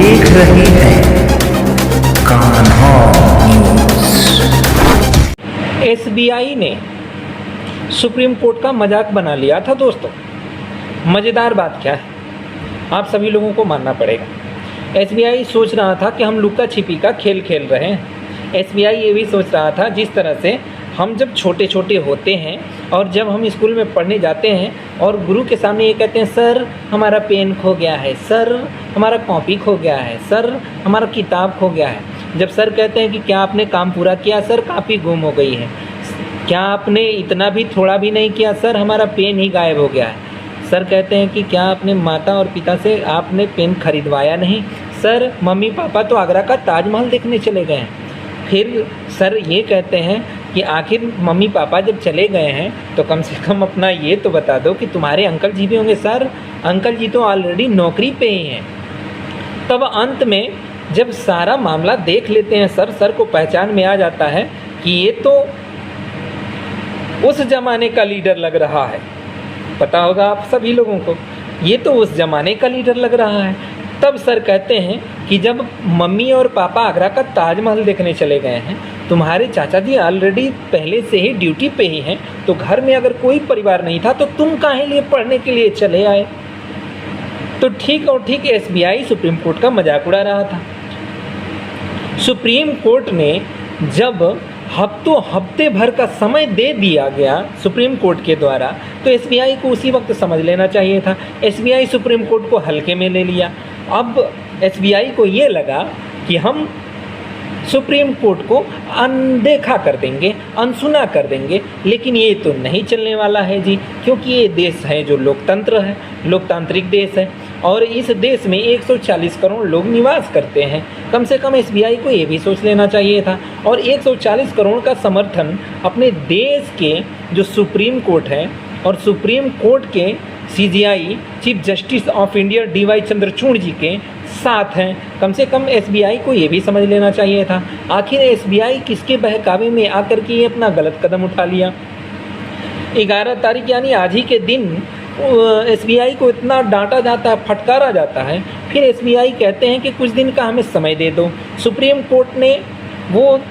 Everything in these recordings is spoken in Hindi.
देख रहे हैं कान्हा न्यूज़। एसबीआई ने सुप्रीम कोर्ट का मजाक बना लिया था दोस्तों। मज़ेदार बात क्या है, आप सभी लोगों को मानना पड़ेगा। एसबीआई सोच रहा था कि हम लुका छिपी का खेल खेल रहे हैं। एसबीआई ये भी सोच रहा था जिस तरह से हम जब छोटे छोटे होते हैं और जब हम स्कूल में पढ़ने जाते हैं और गुरु के सामने ये कहते हैं, सर हमारा पेन खो गया है, सर हमारा कॉपी खो गया है, सर हमारा किताब खो गया है। जब सर कहते हैं कि क्या आपने काम पूरा किया, सर कापी गुम हो गई है, क्या आपने इतना भी थोड़ा भी नहीं किया, सर हमारा पेन ही गायब हो गया है। सर कहते हैं कि क्या आपने माता और पिता से आपने पेन खरीदवाया नहीं, सर मम्मी पापा तो आगरा का ताजमहल देखने चले गए हैं। फिर सर ये कहते हैं कि आखिर मम्मी पापा जब चले गए हैं तो कम से कम अपना ये तो बता दो कि तुम्हारे अंकल जी भी होंगे। सर अंकल जी तो ऑलरेडी नौकरी पे ही हैं। तब अंत में जब सारा मामला देख लेते हैं सर को पहचान में आ जाता है कि ये तो उस ज़माने का लीडर लग रहा है। पता होगा आप सभी लोगों को, ये तो उस ज़माने का लीडर लग रहा है। तब सर कहते हैं कि जब मम्मी और पापा आगरा का ताजमहल देखने चले गए हैं, तुम्हारे चाचा जी ऑलरेडी पहले से ही ड्यूटी पे ही हैं, तो घर में अगर कोई परिवार नहीं था तो तुम काहे लिए पढ़ने के लिए चले आए। तो ठीक और ठीक एसबीआई सुप्रीम कोर्ट का मजाक उड़ा रहा था। सुप्रीम कोर्ट ने जब हफ्ते भर का समय दे दिया गया सुप्रीम कोर्ट के द्वारा, तो एसबीआई को उसी वक्त समझ लेना चाहिए था। एसबीआई सुप्रीम कोर्ट को हल्के में ले लिया। अब एसबीआई को ये लगा कि हम सुप्रीम कोर्ट को अनदेखा कर देंगे, अनसुना कर देंगे, लेकिन ये तो नहीं चलने वाला है जी, क्योंकि ये देश है जो लोकतंत्र है, लोकतांत्रिक देश है और इस देश में 140 करोड़ लोग निवास करते हैं। कम से कम एसबीआई को ये भी सोच लेना चाहिए था। और 140 करोड़ का समर्थन अपने देश के जो सुप्रीम कोर्ट है और सुप्रीम कोर्ट के CJI chief justice of India DY Chandrachud ji के साथ हैं। कम से कम एसबीआई को ये भी समझ लेना चाहिए था, आखिर एसबीआई किसके बहकावे में आकर के ये अपना गलत कदम उठा लिया। 11 तारीख यानी आज ही के दिन एसबीआई को इतना डांटा जाता है, फटकारा जाता है, फिर एसबीआई कहते हैं कि कुछ दिन का हमें समय दे दो। सुप्रीम कोर्ट ने वो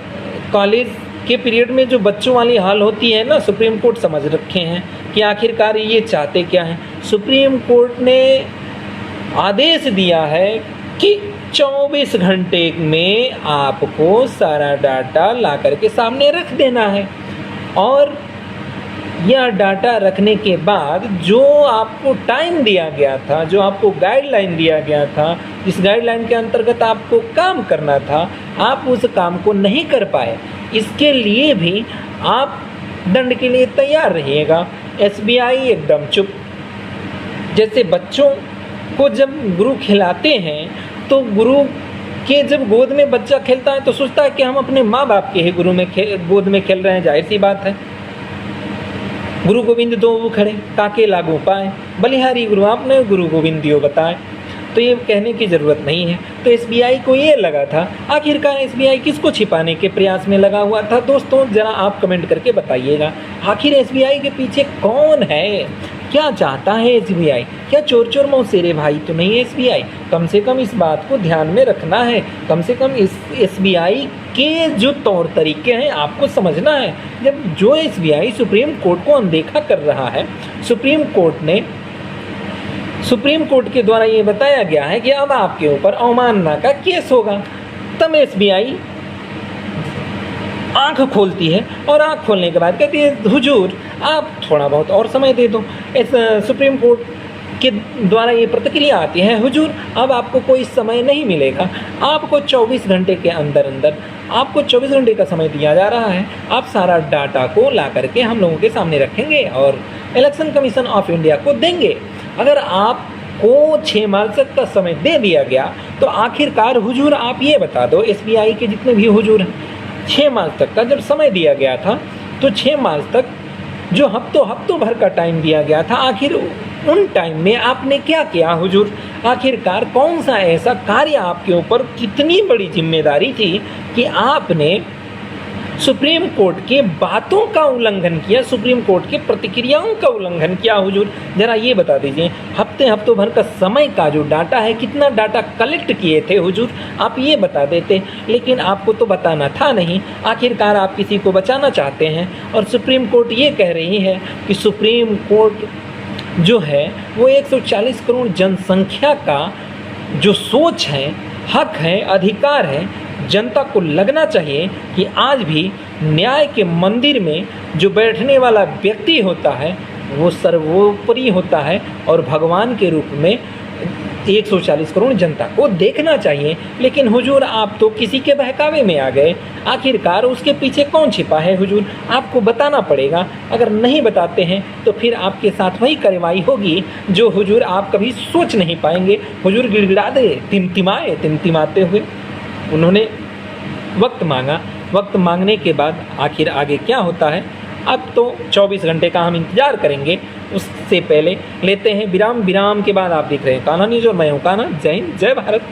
कॉलेज के पीरियड में जो बच्चों वाली हाल होती है ना, सुप्रीम कोर्ट समझ रखे हैं कि आखिरकार ये चाहते क्या हैं। सुप्रीम कोर्ट ने आदेश दिया है कि 24 घंटे में आपको सारा डाटा ला करके सामने रख देना है और यह डाटा रखने के बाद जो आपको टाइम दिया गया था, जो आपको गाइडलाइन दिया गया था, जिस गाइडलाइन के अंतर्गत आपको काम करना था, आप उस काम को नहीं कर पाए, इसके लिए भी आप दंड के लिए तैयार रहिएगा। एसबीआई एकदम चुप। जैसे बच्चों को जब गुरु खिलाते हैं तो गुरु के जब गोद में बच्चा खेलता है तो सोचता है कि हम अपने माँ बाप के ही गोद में खेल रहे हैं। जाहिर सी बात है, गुरु गोविंद दो खड़े काके लागू पाए, बलिहारी गुरु आपने गुरु गोविंद दियो बताए। तो ये कहने की ज़रूरत नहीं है। तो एसबीआई को ये लगा था, आखिरकार एसबीआई किसको छिपाने के प्रयास में लगा हुआ था दोस्तों, ज़रा आप कमेंट करके बताइएगा। आखिर एसबीआई के पीछे कौन है, क्या चाहता है एसबीआई? क्या चोर चोर मौसेरे भाई तो नहीं है एसबीआई? कम से कम इस बात को ध्यान में रखना है। कम से कम इस एसबीआई के जो तौर तरीके हैं आपको समझना है। जब जो एसबीआई सुप्रीम कोर्ट को अनदेखा कर रहा है, सुप्रीम कोर्ट के द्वारा ये बताया गया है कि अब आपके ऊपर अवमानना का केस होगा, तब एसबीआई आंख खोलती है और आंख खोलने के बाद कहती है, हुजूर आप थोड़ा बहुत और समय दे दो। इस सुप्रीम कोर्ट के द्वारा ये प्रतिक्रिया आती है, हुजूर अब आपको कोई समय नहीं मिलेगा, आपको 24 घंटे के अंदर आपको 24 घंटे का समय दिया जा रहा है, आप सारा डाटा को ला करके हम लोगों के सामने रखेंगे और इलेक्शन कमीशन ऑफ इंडिया को देंगे। अगर आपको 6 मार्च तक का समय दे दिया गया तो आखिरकार हुजूर आप ये बता दो, एसबीआई के जितने भी हुजूर हैं, 6 मार्च तक का जब समय दिया गया था तो 6 मार्च तक जो हफ्तों भर का टाइम दिया गया था, आखिर उन टाइम में आपने क्या किया हुजूर? आखिरकार कौन सा ऐसा कार्य आपके ऊपर, कितनी बड़ी जिम्मेदारी थी कि आपने सुप्रीम कोर्ट के बातों का उल्लंघन किया, सुप्रीम कोर्ट के प्रतिक्रियाओं का उल्लंघन किया। हुजूर ज़रा ये बता दीजिए, हफ्तों भर का समय का जो डाटा है, कितना डाटा कलेक्ट किए थे हुजूर, आप ये बता देते, लेकिन आपको तो बताना था नहीं। आखिरकार आप किसी को बचाना चाहते हैं और सुप्रीम कोर्ट ये कह रही है कि सुप्रीम कोर्ट जो है वो 140 करोड़ जनसंख्या का जो सोच है, हक है, अधिकार है, जनता को लगना चाहिए कि आज भी न्याय के मंदिर में जो बैठने वाला व्यक्ति होता है वो सर्वोपरि होता है और भगवान के रूप में 140 करोड़ जनता को देखना चाहिए। लेकिन हुजूर आप तो किसी के बहकावे में आ गए। आखिरकार उसके पीछे कौन छिपा है हुजूर, आपको बताना पड़ेगा। अगर नहीं बताते हैं तो फिर आपके साथ वही कार्रवाई होगी जो हुजूर आप कभी सोच नहीं पाएंगे। हुजूर गिड़गिड़ा दे, तिमतिमाते हुए उन्होंने वक्त मांगा। वक्त मांगने के बाद आखिर आगे क्या होता है, अब तो 24 घंटे का हम इंतज़ार करेंगे। उससे पहले लेते हैं विराम। विराम के बाद आप देख रहे हैं कान्हा न्यूज़ और मैं हूँ कान्हा। जय हिंद, जय भारत।